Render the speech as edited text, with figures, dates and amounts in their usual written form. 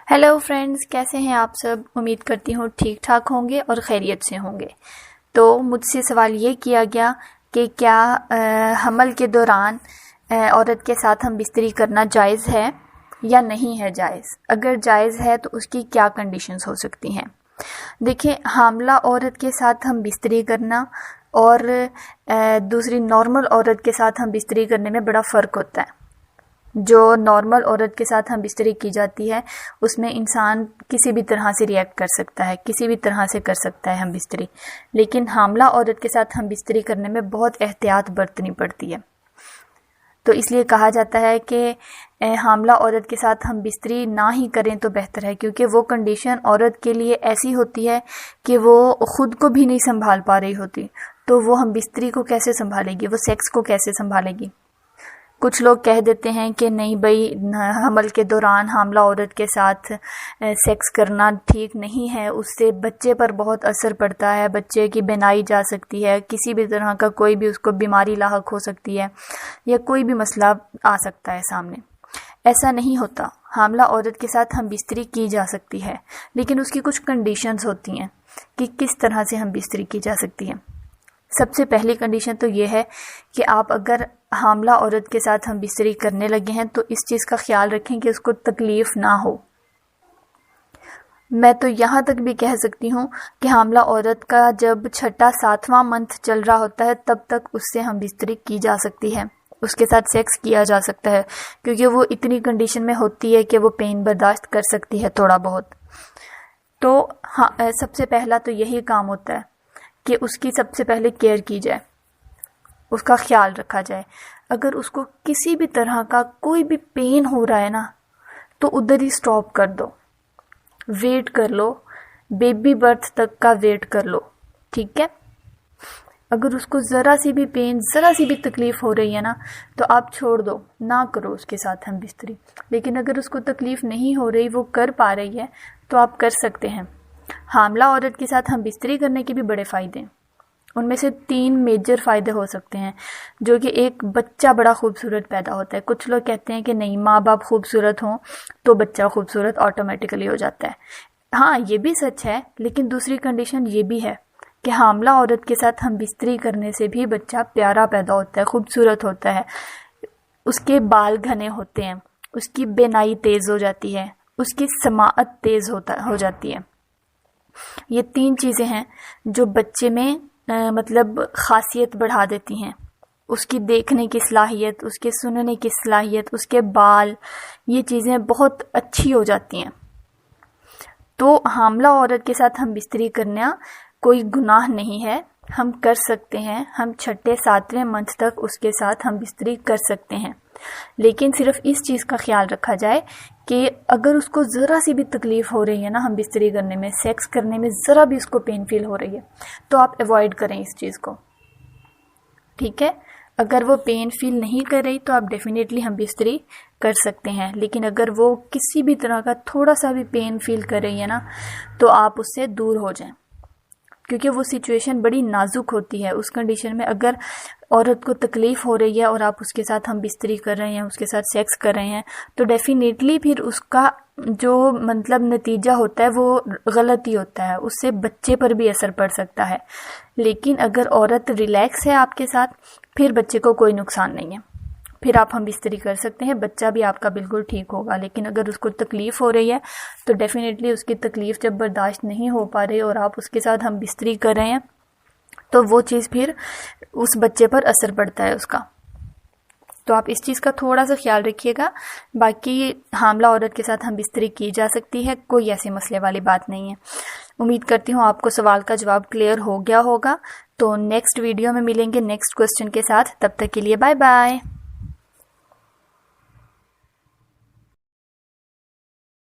Hello friends, कैसे हैं आप सब। उम्मीद करती हूँ ठीक ठाक होंगे और खैरियत से होंगे। तो मुझसे सवाल ये किया गया कि क्या हमल के दौरान औरत के साथ हम बिस्तरी करना जायज़ है या नहीं है जायज़। अगर जायज़ है तो उसकी क्या कंडीशंस हो सकती हैं। देखिए, हामला औरत के साथ हम बिस्तरी करना और दूसरी नॉर्मल औरत के साथ हम बिस्तरी करने में बड़ा फ़र्क होता है। जो नॉर्मल औरत के साथ हम बिस्तरी की जाती है उसमें इंसान किसी भी तरह से रिएक्ट कर सकता है, किसी भी तरह से कर सकता है हम बिस्तरी। लेकिन हामला औरत के साथ हम बिस्तरी करने में बहुत एहतियात बरतनी पड़ती है। तो इसलिए कहा जाता है कि हामला औरत के साथ हम बिस्तरी ना ही करें तो बेहतर है, क्योंकि वो कंडीशन औरत के लिए ऐसी होती है कि वो ख़ुद को भी नहीं संभाल पा रही होती। तो वो हम बिस्तरी को कैसे संभालेगी, वो सेक्स को कैसे संभालेगी। कुछ लोग कह देते हैं कि नहीं भाई, हमल के दौरान हामला औरत के साथ सेक्स करना ठीक नहीं है, उससे बच्चे पर बहुत असर पड़ता है, बच्चे की बीमारी जा सकती है, किसी भी तरह का कोई भी उसको बीमारी लाहक हो सकती है या कोई भी मसला आ सकता है सामने। ऐसा नहीं होता। हामला औरत के साथ हम बिस्तरी की जा सकती है, लेकिन उसकी कुछ कंडीशंस होती हैं कि किस तरह से हम बिस्तरी की जा सकती है। सबसे पहली कंडीशन तो ये है कि आप अगर हामला औरत के साथ हम बिस्तरी करने लगे हैं तो इस चीज़ का ख्याल रखें कि उसको तकलीफ़ ना हो। मैं तो यहाँ तक भी कह सकती हूँ कि हामला औरत का जब 6वां-7वां मंथ चल रहा होता है तब तक उससे हम बिस्तरी की जा सकती है, उसके साथ सेक्स किया जा सकता है, क्योंकि वो इतनी कंडीशन में होती है कि वो पेन बर्दाश्त कर सकती है थोड़ा बहुत। तो हाँ, सबसे पहला तो यही काम होता है कि उसकी सबसे पहले केयर की जाए, उसका ख्याल रखा जाए। अगर उसको किसी भी तरह का कोई भी पेन हो रहा है ना, तो उधर ही स्टॉप कर दो, वेट कर लो, बेबी बर्थ तक का वेट कर लो, ठीक है। अगर उसको ज़रा सी भी पेन, ज़रा सी भी तकलीफ़ हो रही है ना, तो आप छोड़ दो, ना करो उसके साथ हम बिस्तरी। लेकिन अगर उसको तकलीफ़ नहीं हो रही, वो कर पा रही है, तो आप कर सकते हैं। हामला औरत के साथ हम बिस्तरी करने के भी बड़े फ़ायदे हैं। उनमें से 3 मेजर फ़ायदे हो सकते हैं, जो कि एक बच्चा बड़ा खूबसूरत पैदा होता है। कुछ लोग कहते हैं कि नहीं, माँ बाप खूबसूरत हों तो बच्चा खूबसूरत ऑटोमेटिकली हो जाता है। हाँ, ये भी सच है, लेकिन दूसरी कंडीशन ये भी है कि हामला औरत के साथ हम बिस्तरी करने से भी बच्चा प्यारा पैदा होता है, खूबसूरत होता है, उसके बाल घने होते हैं, उसकी बेनाई तेज़ हो जाती है, उसकी समाअत तेज़ हो जाती है। ये 3 चीज़ें हैं जो बच्चे में मतलब ख़ासियत बढ़ा देती हैं। उसकी देखने की सलाहियत, उसके सुनने की सलाहियत, उसके बाल, ये चीज़ें बहुत अच्छी हो जाती हैं। तो हामला औरत के साथ हम बिस्तरी करना कोई गुनाह नहीं है, हम कर सकते हैं। हम 6-7वें मंथ तक उसके साथ हम बिस्तरी कर सकते हैं। लेकिन सिर्फ इस चीज़ का ख्याल रखा जाए कि अगर उसको ज़रा सी भी तकलीफ़ हो रही है ना, हम बिस्तरी करने में, सेक्स करने में ज़रा भी उसको पेन फील हो रही है, तो आप अवॉइड करें इस चीज़ को, ठीक है। अगर वो पेन फील नहीं कर रही तो आप डेफिनेटली हम बिस्तरी कर सकते हैं। लेकिन अगर वो किसी भी तरह का थोड़ा सा भी पेन फील कर रही है ना, तो आप उससे दूर हो जाएं, क्योंकि वो सिचुएशन बड़ी नाजुक होती है। उस कंडीशन में अगर औरत को तकलीफ़ हो रही है और आप उसके साथ हम बिस्तरी कर रहे हैं, उसके साथ सेक्स कर रहे हैं, तो डेफिनेटली फिर उसका जो मतलब नतीजा होता है वो गलत ही होता है, उससे बच्चे पर भी असर पड़ सकता है। लेकिन अगर औरत रिलैक्स है आपके साथ, फिर बच्चे को कोई नुकसान नहीं है, फिर आप हम बिस्तरी कर सकते हैं, बच्चा भी आपका बिल्कुल ठीक होगा। लेकिन अगर उसको तकलीफ़ हो रही है तो डेफिनेटली उसकी तकलीफ़ जब बर्दाश्त नहीं हो पा रही और आप उसके साथ हम बिस्तरी कर रहे हैं, तो वो चीज़ फिर उस बच्चे पर असर पड़ता है उसका। तो आप इस चीज़ का थोड़ा सा ख्याल रखिएगा। बाकी हामला औरत के साथ हम बिस्तरी की जा सकती है, कोई ऐसे मसले वाली बात नहीं है। उम्मीद करती हूँ आपको सवाल का जवाब क्लियर हो गया होगा। तो नेक्स्ट वीडियो में मिलेंगे नेक्स्ट क्वेश्चन के साथ। तब तक के लिए बाय बाय।